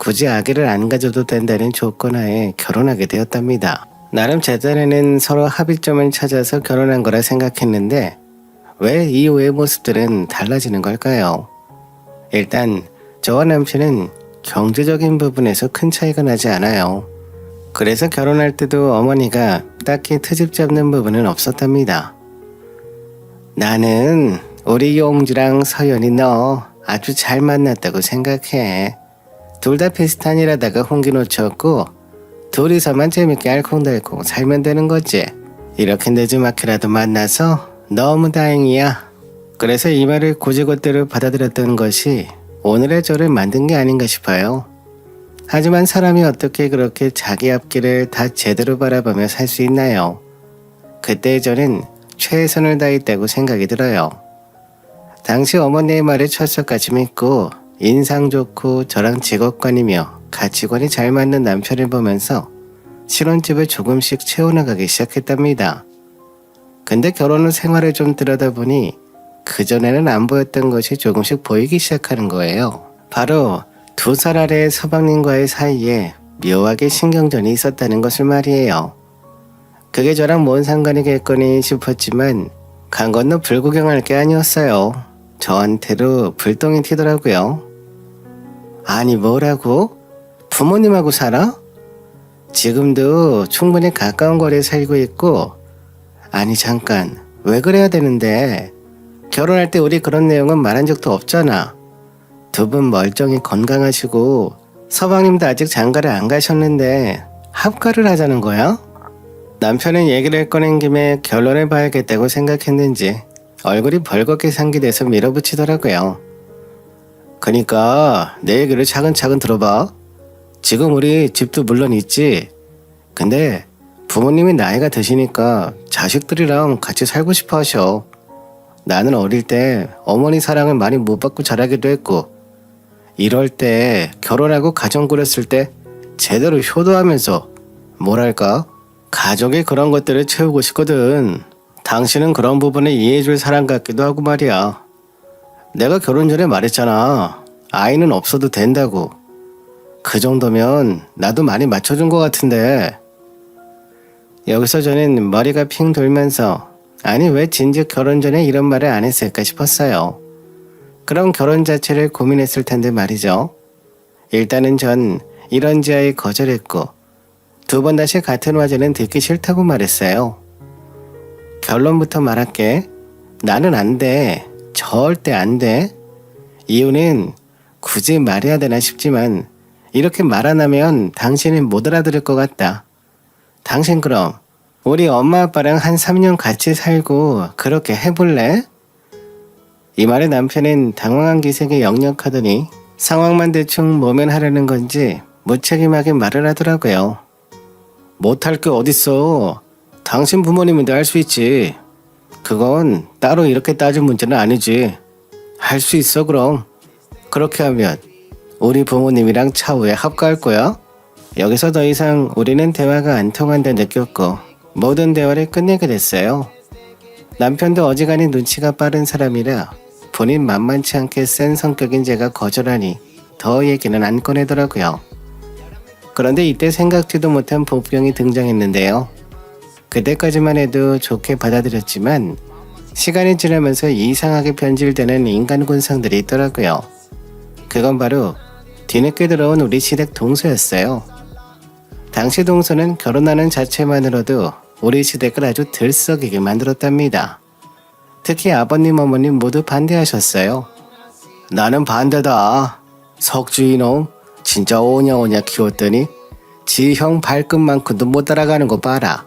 굳이 아기를 안 가져도 된다는 조건하에 결혼하게 되었답니다. 나름 제 딴에는 서로 합의점을 찾아서 결혼한 거라 생각했는데 왜 이후의 모습들은 달라지는 걸까요? 일단 저와 남편은 경제적인 부분에서 큰 차이가 나지 않아요. 그래서 결혼할 때도 어머니가 딱히 트집 잡는 부분은 없었답니다. 나는 우리 용주랑 서연이 너 아주 잘 만났다고 생각해. 둘 다 비슷한 일하다가 홍기 놓쳤고 둘이서만 재밌게 알콩달콩 살면 되는 거지. 이렇게 늦지막히라도 만나서 너무 다행이야. 그래서 이 말을 고지고대로 받아들였던 것이 오늘의 저를 만든 게 아닌가 싶어요. 하지만 사람이 어떻게 그렇게 자기 앞길을 다 제대로 바라보며 살 수 있나요? 그때 저는 최선을 다했다고 생각이 들어요. 당시 어머니의 말을 철석같이 믿고 인상 좋고 저랑 직업관이며 가치관이 잘 맞는 남편을 보면서 신혼집을 조금씩 채워나가기 시작했답니다. 근데 결혼 후 생활을 좀 들여다보니 그전에는 안 보였던 것이 조금씩 보이기 시작하는 거예요. 바로 2살 아래의 서방님과의 사이에 묘하게 신경전이 있었다는 것을 말이에요. 그게 저랑 뭔 상관이겠거니 싶었지만 강 건너 불구경할 게 아니었어요. 저한테도 불똥이 튀더라고요. 아니 뭐라고? 부모님하고 살아? 지금도 충분히 가까운 거리에 살고 있고 아니 잠깐 왜 그래야 되는데 결혼할 때 우리 그런 내용은 말한 적도 없잖아. 두 분 멀쩡히 건강하시고 서방님도 아직 장가를 안 가셨는데 합가를 하자는 거야? 남편은 얘기를 꺼낸 김에 결론을 봐야겠다고 생각했는지 얼굴이 벌겋게 상기돼서 밀어붙이더라고요. 그니까 내 얘기를 차근차근 들어봐. 지금 우리 집도 물론 있지. 근데 부모님이 나이가 드시니까 자식들이랑 같이 살고 싶어 하셔. 나는 어릴 때 어머니 사랑을 많이 못 받고 자라기도 했고 이럴 때 결혼하고 가정 꾸렸을 때 제대로 효도하면서 뭐랄까 가족의 그런 것들을 채우고 싶거든. 당신은 그런 부분에 이해해줄 사람 같기도 하고 말이야. 내가 결혼 전에 말했잖아. 아이는 없어도 된다고. 그 정도면 나도 많이 맞춰준 것 같은데. 여기서 저는 머리가 핑 돌면서 아니 왜 진즉 결혼 전에 이런 말을 안 했을까 싶었어요. 그럼 결혼 자체를 고민했을 텐데 말이죠. 일단은 전 이런 지하에 거절했고 2번 다시 같은 화제는 듣기 싫다고 말했어요. 결론부터 말할게. 나는 안 돼. 절대 안 돼. 이유는 굳이 말해야 되나 싶지만 이렇게 말 안 하면 당신은 못 알아들을 것 같다. 당신 그럼 우리 엄마 아빠랑 한 3년 같이 살고 그렇게 해볼래? 이 말에 남편은 당황한 기색이 역력하더니 상황만 대충 모면하려는 건지 무책임하게 말을 하더라고요. 못할 게 어딨어. 당신 부모님인데 할 수 있지. 그건 따로 이렇게 따질 문제는 아니지. 할 수 있어 그럼. 그렇게 하면 우리 부모님이랑 차후에 합가할 거야? 여기서 더 이상 우리는 대화가 안 통한다 느꼈고 모든 대화를 끝내게 됐어요. 남편도 어지간히 눈치가 빠른 사람이라 본인 만만치 않게 센 성격인 제가 거절하니 더 얘기는 안 꺼내더라고요. 그런데 이때 생각지도 못한 복병이 등장했는데요. 그때까지만 해도 좋게 받아들였지만 시간이 지나면서 이상하게 변질되는 인간 군상들이 있더라고요. 그건 바로 뒤늦게 들어온 우리 시댁 동서였어요. 당시 동서는 결혼하는 자체만으로도 우리 시댁을 아주 들썩이게 만들었답니다. 특히 아버님 어머님 모두 반대하셨어요. 나는 반대다. 석주 이놈 진짜 오냐오냐 키웠더니 지 형 발끝만큼도 못 따라가는 거 봐라.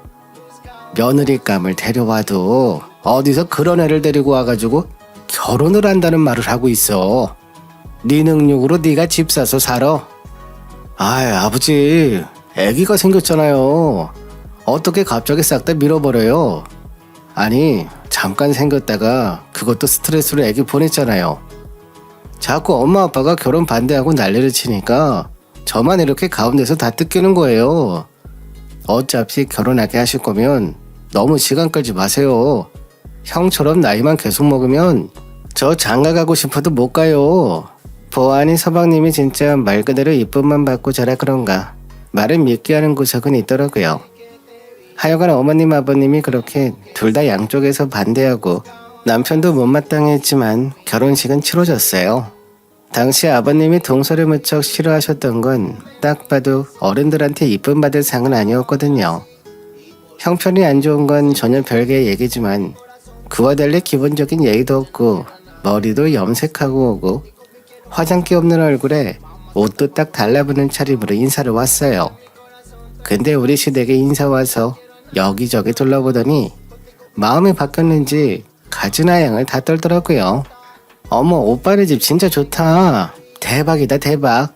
며느리감을 데려와도 어디서 그런 애를 데리고 와가지고 결혼을 한다는 말을 하고 있어. 네 능력으로 네가 집 사서 살아. 아이 아버지 애기가 생겼잖아요. 어떻게 갑자기 싹 다 밀어버려요. 아니 잠깐 생겼다가 그것도 스트레스로 애기 보냈잖아요. 자꾸 엄마 아빠가 결혼 반대하고 난리를 치니까 저만 이렇게 가운데서 다 뜯기는 거예요. 어차피 결혼하게 하실 거면 너무 시간 끌지 마세요. 형처럼 나이만 계속 먹으면 저 장가 가고 싶어도 못 가요. 보아하니 서방님이 진짜 말 그대로 이쁨만 받고 자라 그런가 말을 믿게 하는 구석은 있더라고요. 하여간 어머님 아버님이 그렇게 둘 다 양쪽에서 반대하고 남편도 못마땅했지만 결혼식은 치러졌어요. 당시 아버님이 동서를 무척 싫어하셨던 건 딱 봐도 어른들한테 이쁨 받을 상은 아니었거든요. 형편이 안 좋은 건 전혀 별개의 얘기지만 그와 달리 기본적인 예의도 없고 머리도 염색하고 오고 화장기 없는 얼굴에 옷도 딱 달라붙는 차림으로 인사를 왔어요. 근데 우리 시댁에 인사 와서 여기저기 둘러보더니 마음이 바뀌었는지 가지나 양을 다 떨더라고요. 어머, 오빠네 집 진짜 좋다. 대박이다, 대박.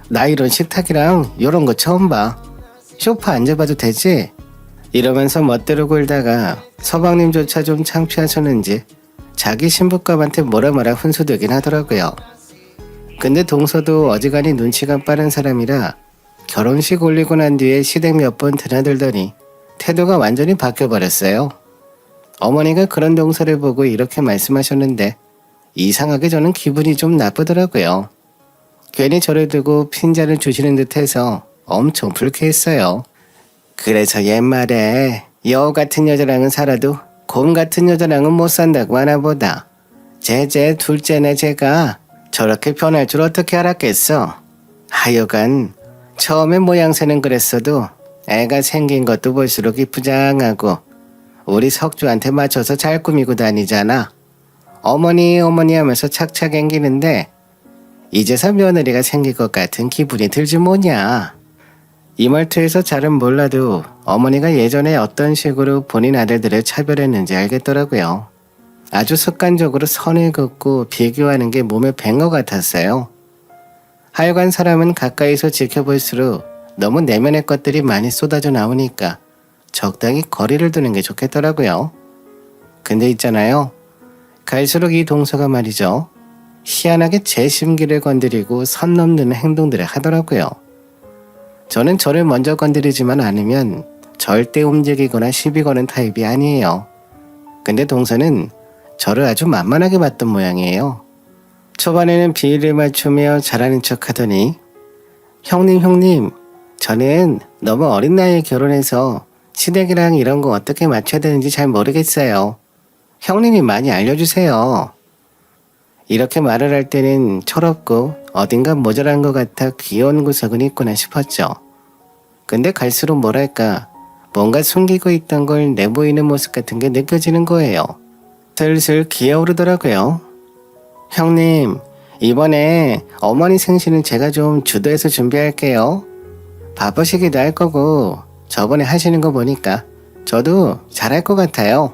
나 이런 식탁이랑 이런 거 처음 봐. 소파 앉아봐도 되지? 이러면서 멋대로 굴다가 서방님조차 좀 창피하셨는지 자기 신부감한테 뭐라 훈수되긴 하더라고요. 근데 동서도 어지간히 눈치가 빠른 사람이라 결혼식 올리고 난 뒤에 시댁 몇 번 드나들더니 태도가 완전히 바뀌어버렸어요. 어머니가 그런 동서를 보고 이렇게 말씀하셨는데 이상하게 저는 기분이 좀 나쁘더라고요. 괜히 저를 두고 핀잔을 주시는 듯해서 엄청 불쾌했어요. 그래서 옛말에 여우 같은 여자랑은 살아도 곰 같은 여자랑은 못 산다고 하나 보다. 제제 둘째네 제가 저렇게 변할 줄 어떻게 알았겠어. 하여간 처음에 모양새는 그랬어도 애가 생긴 것도 볼수록 이쁘장하고 우리 석주한테 맞춰서 잘 꾸미고 다니잖아. 어머니 하면서 착착 앵기는데 이제서 며느리가 생길 것 같은 기분이 들지 뭐냐. 이 말투에서 잘은 몰라도 어머니가 예전에 어떤 식으로 본인 아들들을 차별했는지 알겠더라고요. 아주 습관적으로 선을 긋고 비교하는 게 몸에 밴 것 같았어요. 하여간 사람은 가까이서 지켜볼수록 너무 내면의 것들이 많이 쏟아져 나오니까 적당히 거리를 두는 게 좋겠더라고요. 근데 있잖아요. 갈수록 이 동서가 말이죠. 희한하게 제 심기를 건드리고 선 넘는 행동들을 하더라고요. 저는 저를 먼저 건드리지만 않으면 절대 움직이거나 시비 거는 타입이 아니에요. 근데 동서는 저를 아주 만만하게 봤던 모양이에요. 초반에는 비위를 맞추며 잘하는 척 하더니 형님 저는 너무 어린 나이에 결혼해서 시댁이랑 이런 거 어떻게 맞춰야 되는지 잘 모르겠어요. 형님이 많이 알려주세요. 이렇게 말을 할 때는 철없고 어딘가 모자란 것 같아 귀여운 구석은 있구나 싶었죠. 근데 갈수록 뭐랄까 뭔가 숨기고 있던 걸 내보이는 모습 같은 게 느껴지는 거예요. 슬슬 기어오르더라고요. 형님, 이번에 어머니 생신은 제가 좀 주도해서 준비할게요. 바쁘시기도 할 거고 저번에 하시는 거 보니까 저도 잘할 것 같아요.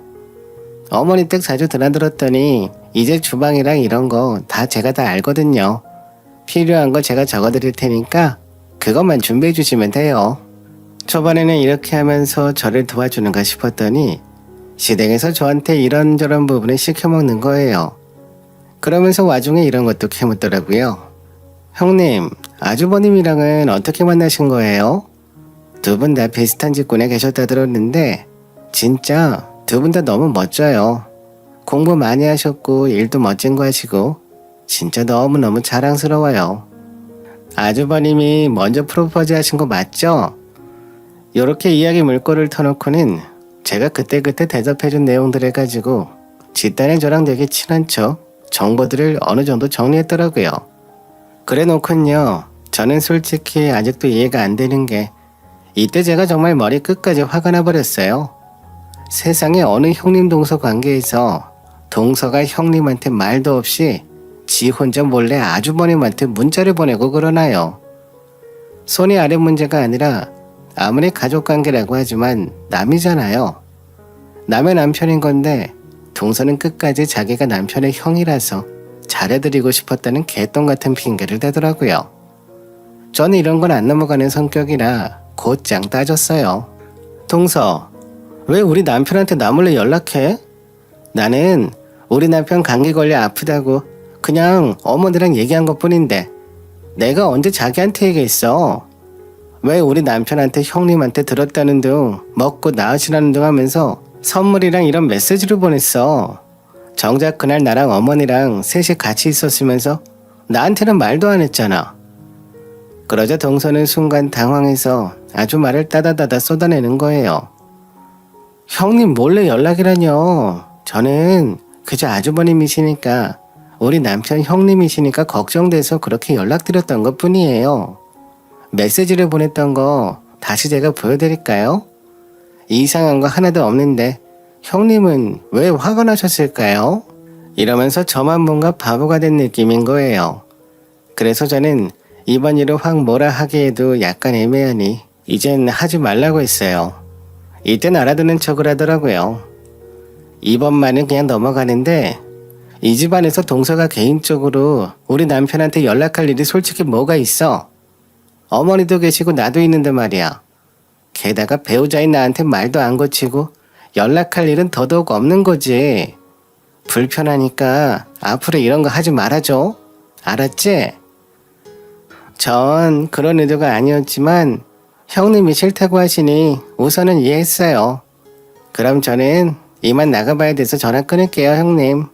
어머니 댁 자주 드나들었더니 이제 주방이랑 이런 거 다 제가 다 알거든요. 필요한 거 제가 적어드릴 테니까 그것만 준비해 주시면 돼요. 초반에는 이렇게 하면서 저를 도와주는가 싶었더니 시댁에서 저한테 이런저런 부분을 시켜먹는 거예요. 그러면서 와중에 이런 것도 캐묻더라고요. 형님, 아주버님이랑은 어떻게 만나신 거예요? 두 분 다 비슷한 직군에 계셨다 들었는데 진짜 두 분 다 너무 멋져요. 공부 많이 하셨고 일도 멋진 거 하시고 진짜 너무너무 자랑스러워요. 아주버님이 먼저 프로포즈 하신 거 맞죠? 요렇게 이야기 물꼬를 터놓고는 제가 그때그때 대답해준 내용들을 가지고 집단의 저랑 되게 친한 척 정보들을 어느 정도 정리했더라고요. 그래 놓군요. 저는 솔직히 아직도 이해가 안 되는 게 이때 제가 정말 머리 끝까지 화가 나버렸어요. 세상에 어느 형님 동서 관계에서 동서가 형님한테 말도 없이 지 혼자 몰래 아주버님한테 문자를 보내고 그러나요? 손이 아래 문제가 아니라 아무리 가족관계라고 하지만 남이잖아요. 남의 남편인 건데 동서는 끝까지 자기가 남편의 형이라서 잘해드리고 싶었다는 개똥 같은 핑계를 대더라고요. 저는 이런 건 안 넘어가는 성격이라 곧장 따졌어요. 동서, 왜 우리 남편한테 나 몰래 연락해? 나는 우리 남편 감기 걸려 아프다고 그냥 어머니랑 얘기한 것뿐인데 내가 언제 자기한테 얘기했어? 왜 우리 남편한테 형님한테 들었다는 둥 먹고 나으시라는 둥 하면서 선물이랑 이런 메시지를 보냈어. 정작 그날 나랑 어머니랑 셋이 같이 있었으면서 나한테는 말도 안 했잖아. 그러자 동서는 순간 당황해서 아주 말을 따다다다 쏟아내는 거예요. 형님 몰래 연락이라뇨. 저는 그저 아주버님이시니까 우리 남편 형님이시니까 걱정돼서 그렇게 연락드렸던 것 뿐이에요. 메시지를 보냈던 거 다시 제가 보여드릴까요? 이상한 거 하나도 없는데 형님은 왜 화가 나셨을까요? 이러면서 저만 뭔가 바보가 된 느낌인 거예요. 그래서 저는 이번 일을 확 뭐라 하기에도 약간 애매하니 이젠 하지 말라고 했어요. 이땐 알아듣는 척을 하더라고요. 이번만은 그냥 넘어가는데 이 집안에서 동서가 개인적으로 우리 남편한테 연락할 일이 솔직히 뭐가 있어? 어머니도 계시고 나도 있는데 말이야. 게다가 배우자인 나한테 말도 안 거치고 연락할 일은 더더욱 없는 거지. 불편하니까 앞으로 이런 거 하지 말아줘. 알았지? 전 그런 의도가 아니었지만 형님이 싫다고 하시니 우선은 이해했어요. 그럼 저는 이만 나가봐야 돼서 전화 끊을게요, 형님.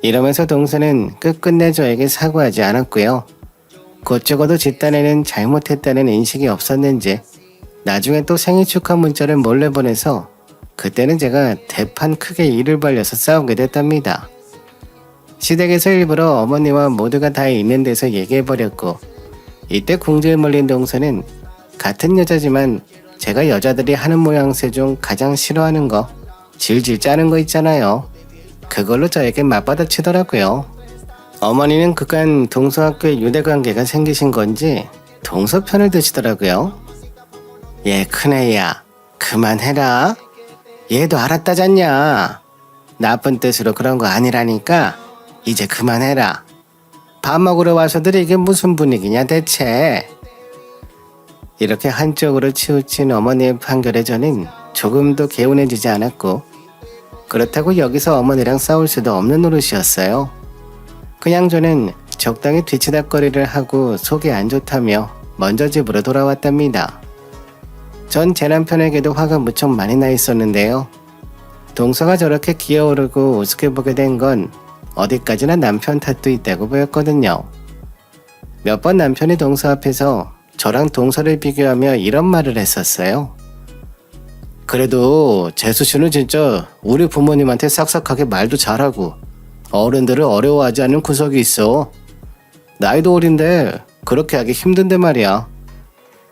이러면서 동서는 끝끝내 저에게 사과하지 않았고요. 곧적어도 집단에는 잘못했다는 인식이 없었는지 나중에 또 생일 축하 문자를 몰래 보내서 그때는 제가 대판 크게 일을 벌려서 싸우게 됐답니다. 시댁에서 일부러 어머니와 모두가 다 있는 데서 얘기해버렸고 이때 궁지에 몰린 동서는 같은 여자지만 제가 여자들이 하는 모양새 중 가장 싫어하는 거 질질 짜는 거 있잖아요. 그걸로 저에게 맞받아치더라고요. 어머니는 그간 동서학교에 유대관계가 생기신 건지 동서 편을 드시더라고요. 얘 큰애야 그만해라. 얘도 알았다잖냐. 나쁜 뜻으로 그런 거 아니라니까 이제 그만해라. 밥 먹으러 와서들 이게 무슨 분위기냐 대체. 이렇게 한쪽으로 치우친 어머니의 판결에 저는 조금도 개운해지지 않았고 그렇다고 여기서 어머니랑 싸울 수도 없는 노릇이었어요. 그냥 저는 적당히 뒤치다거리를 하고 속이 안 좋다며 먼저 집으로 돌아왔답니다. 전 제 남편에게도 화가 무척 많이 나 있었는데요. 동서가 저렇게 기어오르고 우습게 보게 된 건 어디까지나 남편 탓도 있다고 보였거든요. 몇 번 남편이 동서 앞에서 저랑 동서를 비교하며 이런 말을 했었어요. 그래도 재수씨는 진짜 우리 부모님한테 싹싹하게 말도 잘하고 어른들을 어려워하지 않는 구석이 있어. 나이도 어린데 그렇게 하기 힘든데 말이야.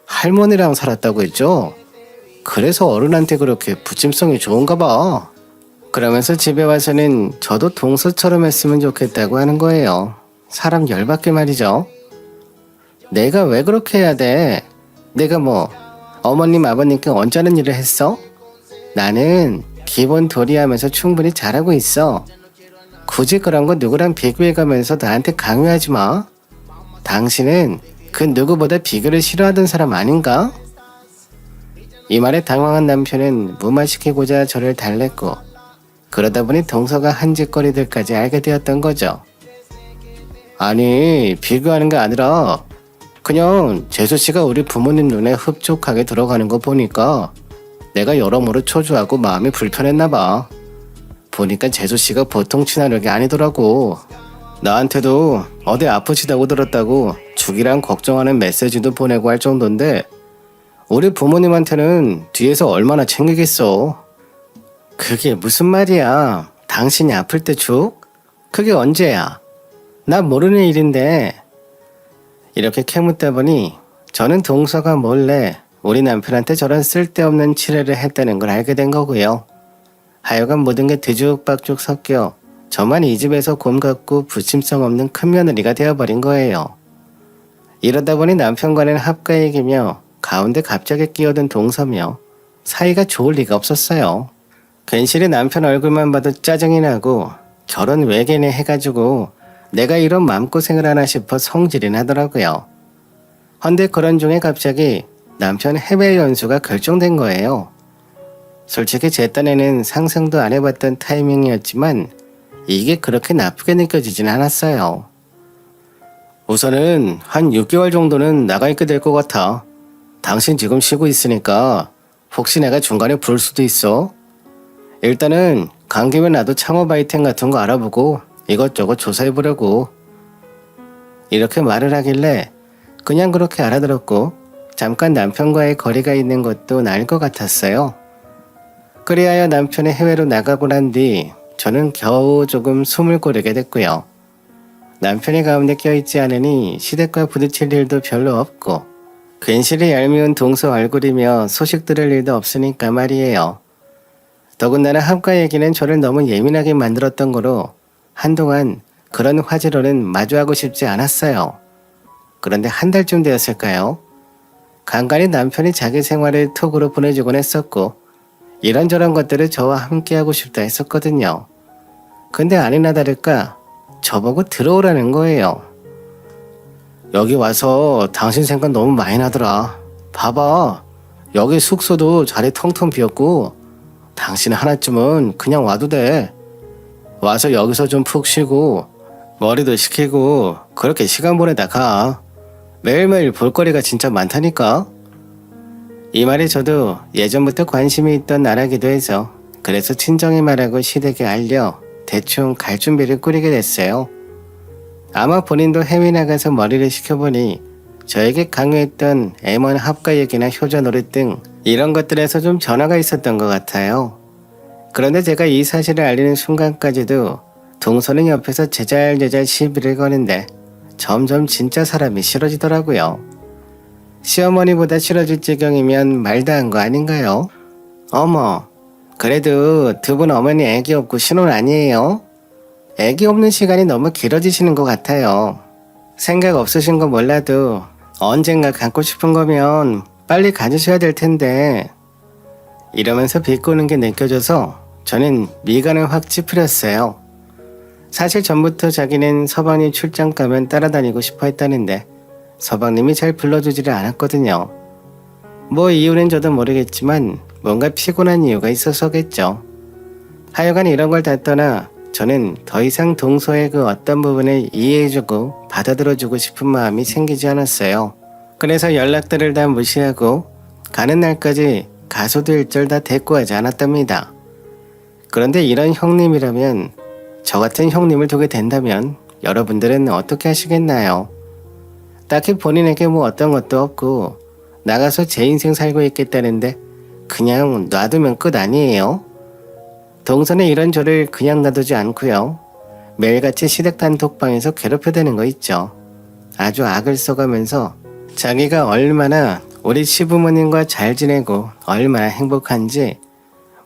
할머니랑 살았다고 했죠? 그래서 어른한테 그렇게 부침성이 좋은가 봐. 그러면서 집에 와서는 저도 동서처럼 했으면 좋겠다고 하는 거예요. 사람 열받게 말이죠. 내가 왜 그렇게 해야 돼? 내가 뭐 어머님 아버님께 언짢은 일을 했어? 나는 기본 도리하면서 충분히 잘하고 있어. 굳이 그런 거 누구랑 비교해가면서 나한테 강요하지 마. 당신은 그 누구보다 비교를 싫어하던 사람 아닌가? 이 말에 당황한 남편은 무마시키고자 저를 달랬고 그러다 보니 동서가 한 짓거리들까지 알게 되었던 거죠. 아니 비교하는 게 아니라 그냥 재수씨가 우리 부모님 눈에 흡족하게 들어가는 거 보니까 내가 여러모로 초조하고 마음이 불편했나 봐. 보니까 재수씨가 보통 친화력이 아니더라고. 나한테도 어디 아프시다고 들었다고 죽이랑 걱정하는 메시지도 보내고 할 정도인데 우리 부모님한테는 뒤에서 얼마나 챙기겠어. 그게 무슨 말이야. 당신이 아플 때 죽? 그게 언제야? 나 모르는 일인데. 이렇게 캐묻다 보니 저는 동서가 몰래 우리 남편한테 저런 쓸데없는 치레를 했다는 걸 알게 된 거고요. 하여간 모든 게 뒤죽박죽 섞여 저만 이 집에서 곰 같고 부침성 없는 큰 며느리가 되어버린 거예요. 이러다 보니 남편과는 합가이기며 가운데 갑자기 끼어든 동서며 사이가 좋을 리가 없었어요. 괜시리 남편 얼굴만 봐도 짜증이 나고 결혼 외계내 해가지고 내가 이런 마음고생을 하나 싶어 성질이 나더라고요. 헌데 그런 중에 갑자기 남편 해외 연수가 결정된 거예요. 솔직히 제 딴에는 상상도 안 해봤던 타이밍이었지만 이게 그렇게 나쁘게 느껴지진 않았어요. 우선은 한 6개월 정도는 나가 있게 될 것 같아. 당신 지금 쉬고 있으니까 혹시 내가 중간에 부를 수도 있어. 일단은 간 김에 나도 창업 아이템 같은 거 알아보고 이것저것 조사해보려고. 이렇게 말을 하길래 그냥 그렇게 알아들었고 잠깐 남편과의 거리가 있는 것도 나을 것 같았어요. 그리하여 남편이 해외로 나가고 난 뒤 저는 겨우 조금 숨을 고르게 됐고요. 남편이 가운데 껴있지 않으니 시댁과 부딪힐 일도 별로 없고 괜시리 얄미운 동서 얼굴이며 소식 들을 일도 없으니까 말이에요. 더군다나 합가 얘기는 저를 너무 예민하게 만들었던 거로 한동안 그런 화제로는 마주하고 싶지 않았어요. 그런데 한 달쯤 되었을까요? 간간히 남편이 자기 생활을 톡으로 보내주곤 했었고 이런저런 것들을 저와 함께하고 싶다 했었거든요. 근데 아니나 다를까 저보고 들어오라는 거예요. 여기 와서 당신 생각 너무 많이 나더라. 봐봐. 여기 숙소도 자리 텅텅 비었고 당신 하나쯤은 그냥 와도 돼. 와서 여기서 좀 푹 쉬고 머리도 식히고 그렇게 시간 보내다 가. 매일매일 볼거리가 진짜 많다니까. 이 말이 저도 예전부터 관심이 있던 나라기도 해서 그래서 친정에 말하고 시댁에 알려 대충 갈 준비를 꾸리게 됐어요. 아마 본인도 해외 나가서 머리를 식혀보니 저에게 강요했던 M1 합가 얘기나 효자 노릇 등 이런 것들에서 좀 변화가 있었던 것 같아요. 그런데 제가 이 사실을 알리는 순간까지도 동서는 옆에서 제잘제잘 시비를 거는데 점점 진짜 사람이 싫어지더라고요. 시어머니보다 싫어질 지경이면 말도 한 거 아닌가요? 어머, 그래도 두 분 어머니 애기 없고 신혼 아니에요? 애기 없는 시간이 너무 길어지시는 것 같아요. 생각 없으신 거 몰라도 언젠가 갖고 싶은 거면 빨리 가지셔야 될 텐데. 이러면서 비꼬는 게 느껴져서 저는 미간을 확 찌푸렸어요. 사실 전부터 자기는 서방님 출장 가면 따라다니고 싶어 했다는데 서방님이 잘 불러주지를 않았거든요. 뭐 이유는 저도 모르겠지만 뭔가 피곤한 이유가 있어서겠죠. 하여간 이런 걸 다 떠나 저는 더 이상 동서의 그 어떤 부분을 이해해주고 받아들여주고 싶은 마음이 생기지 않았어요. 그래서 연락들을 다 무시하고 가는 날까지 가수도 일절 다 대꾸하지 않았답니다. 그런데 이런 형님이라면 저 같은 형님을 두게 된다면 여러분들은 어떻게 하시겠나요? 딱히 본인에게 뭐 어떤 것도 없고 나가서 제 인생 살고 있겠다는데 그냥 놔두면 끝 아니에요? 동선에 이런 저를 그냥 놔두지 않고요. 매일같이 시댁 단톡방에서 괴롭혀대는 거 있죠. 아주 악을 써가면서 자기가 얼마나 우리 시부모님과 잘 지내고 얼마나 행복한지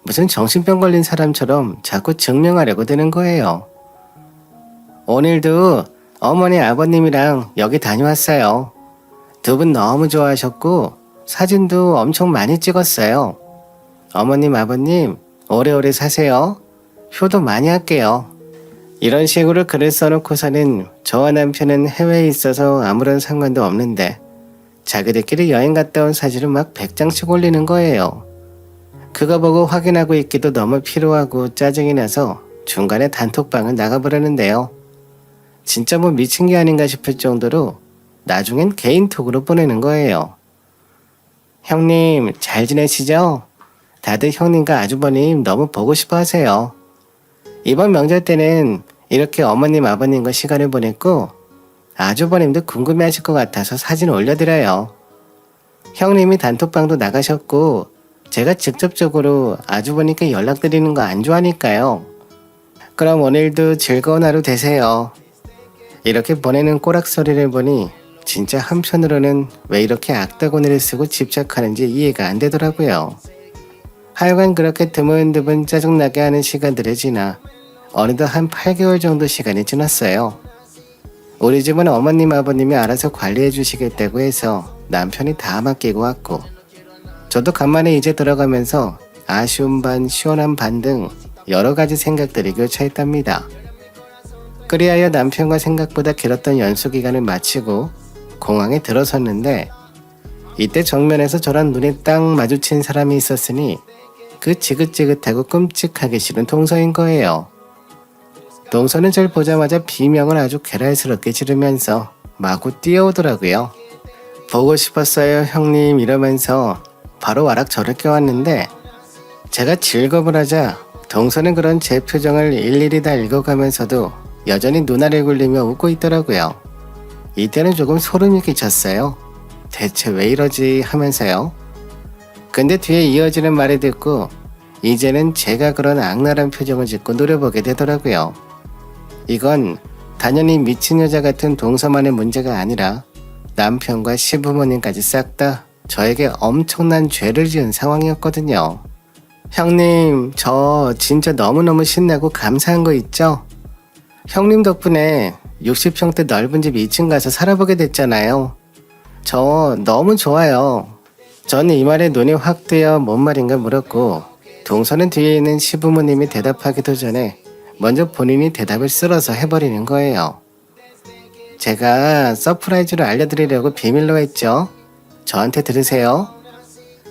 무슨 정신병 걸린 사람처럼 자꾸 증명하려고 드는 거예요. 오늘도 어머니 아버님이랑 여기 다녀왔어요. 두 분 너무 좋아하셨고 사진도 엄청 많이 찍었어요. 어머님 아버님 오래오래 사세요. 효도 많이 할게요. 이런 식으로 글을 써놓고서는 저와 남편은 해외에 있어서 아무런 상관도 없는데 자기들끼리 여행 갔다 온 사진을 막 100장씩 올리는 거예요. 그거 보고 확인하고 있기도 너무 피로하고 짜증이 나서 중간에 단톡방을 나가버렸는데요. 진짜 뭐 미친 게 아닌가 싶을 정도로 나중엔 개인톡으로 보내는 거예요. 형님 잘 지내시죠? 다들 형님과 아주버님 너무 보고 싶어 하세요. 이번 명절 때는 이렇게 어머님 아버님과 시간을 보냈고 아주버님도 궁금해 하실 것 같아서 사진 올려드려요. 형님이 단톡방도 나가셨고 제가 직접적으로 아주버님께 연락드리는 거 안 좋아하니까요. 그럼 오늘도 즐거운 하루 되세요. 이렇게 보내는 꼬락서리를 보니 진짜 한편으로는 왜 이렇게 악다구니를 쓰고 집착하는지 이해가 안 되더라고요. 하여간 그렇게 드문드문 짜증나게 하는 시간들이 지나 어느덧 한 8개월 정도 시간이 지났어요. 우리 집은 어머님 아버님이 알아서 관리해 주시겠다고 해서 남편이 다 맡기고 왔고 저도 간만에 이제 들어가면서 아쉬운 반 시원한 반 등 여러 가지 생각들이 교차했답니다. 그리하여 남편과 생각보다 길었던 연수 기간을 마치고 공항에 들어섰는데 이때 정면에서 저랑 눈이 딱 마주친 사람이 있었으니 그 지긋지긋하고 끔찍하기 싫은 동서인 거예요. 동서는 절 보자마자 비명을 아주 괴랄스럽게 지르면서 마구 뛰어오더라고요. 보고 싶었어요 형님 이러면서 바로 와락 저를 껴왔는데 제가 질겁을 하자 동서는 그런 제 표정을 일일이 다 읽어가면서도 여전히 눈알을 굴리며 웃고 있더라고요. 이때는 조금 소름이 끼쳤어요. 대체 왜 이러지 하면서요. 근데 뒤에 이어지는 말을 듣고 이제는 제가 그런 악랄한 표정을 짓고 노려보게 되더라고요. 이건 단연히 미친 여자 같은 동서만의 문제가 아니라 남편과 시부모님까지 싹 다 저에게 엄청난 죄를 지은 상황이었거든요. 형님, 저 진짜 너무너무 신나고 감사한 거 있죠? 형님 덕분에 60평대 넓은 집 2층 가서 살아보게 됐잖아요. 저 너무 좋아요. 저는 이 말에 눈이 확 뜨여 뭔 말인가 물었고 동서는 뒤에 있는 시부모님이 대답하기도 전에 먼저 본인이 대답을 쓸어서 해버리는 거예요. 제가 서프라이즈로 알려드리려고 비밀로 했죠. 저한테 들으세요.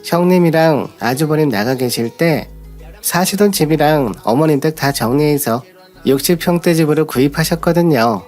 형님이랑 아주버님 나가 계실 때 사시던 집이랑 어머님 댁 다 정리해서 60평대 집으로 구입하셨거든요.